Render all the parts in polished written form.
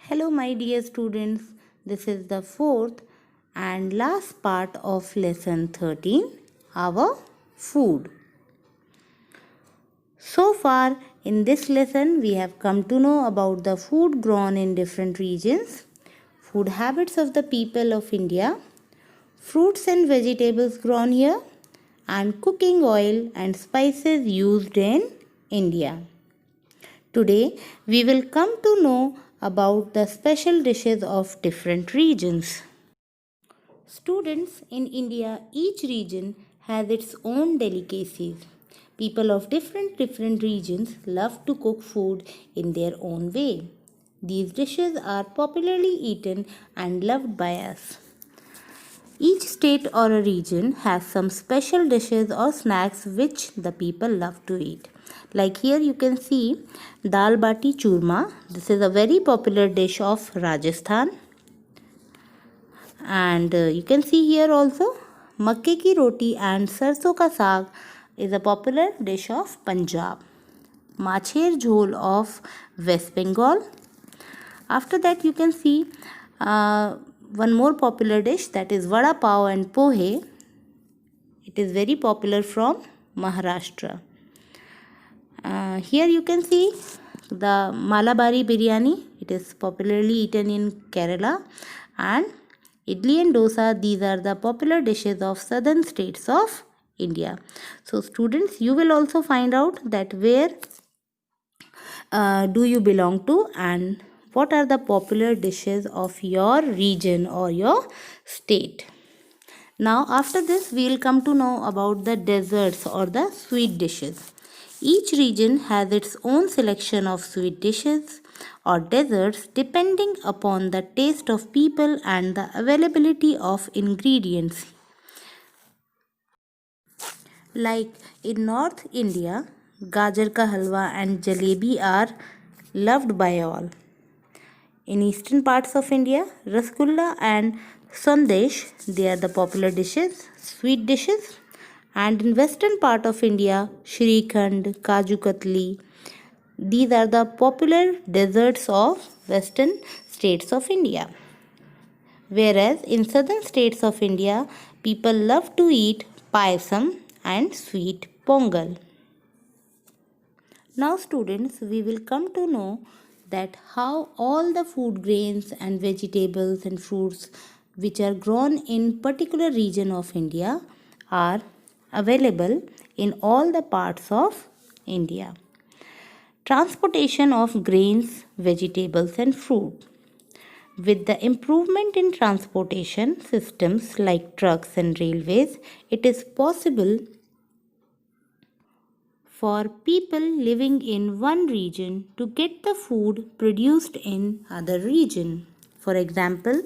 Hello, my dear students. This is the fourth and last part of lesson 13, our food. So far, in this lesson, we have come to know about the food grown in different regions, food habits of the people of India, fruits and vegetables grown here, and cooking oil and spices used in India. Today, we will come to know about the special dishes of different regions. Students in India, each region has its own delicacies. People of different regions love to cook food in their own way. These dishes are popularly eaten and loved by us. Each state or a region has some special dishes or snacks which the people love to eat. Like here you can see dal bati churma. This is a very popular dish of Rajasthan. And you can see here also makke ki roti and sarson ka saag is a popular dish of Punjab. Macher jhol of West Bengal. After that you can see one more popular dish, that is vada pav and pohe. It is very popular from Maharashtra. Here you can see the Malabari biryani. It is popularly eaten in Kerala. And idli and dosa, these are the popular dishes of southern states of India. So students, you will also find out that where do you belong to and what are the popular dishes of your region or your state. Now after this we will come to know about the desserts or the sweet dishes. Each region has its own selection of sweet dishes or desserts depending upon the taste of people and the availability of ingredients. Like in North India, gajar ka halwa and jalebi are loved by all. In eastern parts of India, rasgulla and sandesh, they are the popular dishes, sweet dishes. And in western part of India, shrikhand, kaju katli, these are the popular desserts of western states of India. Whereas in southern states of India, people love to eat payasam and sweet pongal. Now students, we will come to know that how all the food grains and vegetables and fruits which are grown in particular region of India are available in all the parts of India. Transportation of grains, vegetables and fruit. With the improvement in transportation systems like trucks and railways, it is possible for people living in one region to get the food produced in other region. For example,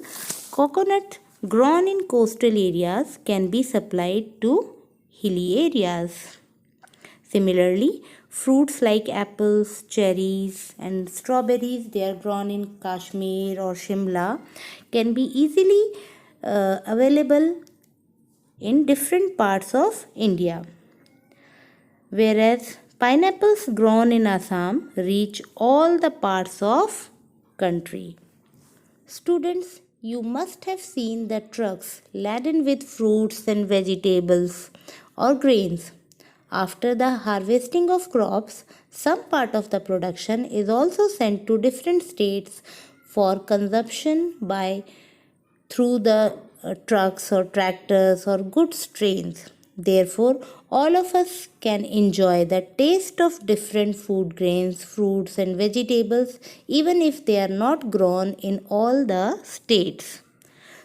coconut grown in coastal areas can be supplied to hilly areas. Similarly, fruits like apples, cherries and strawberries, they are grown in Kashmir or Shimla, can be easily available in different parts of India. Whereas pineapples grown in Assam reach all the parts of country. Students, you must have seen the trucks laden with fruits and vegetables or grains. After the harvesting of crops, some part of the production is also sent to different states for consumption by through the trucks or tractors or goods trains. Therefore, all of us can enjoy the taste of different food grains, fruits, and vegetables even if they are not grown in all the states.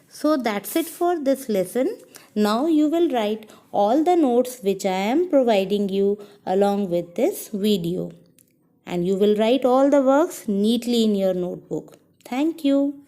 So that's it for this lesson. Now you will write all the notes which I am providing you along with this video. And you will write all the works neatly in your notebook. Thank you.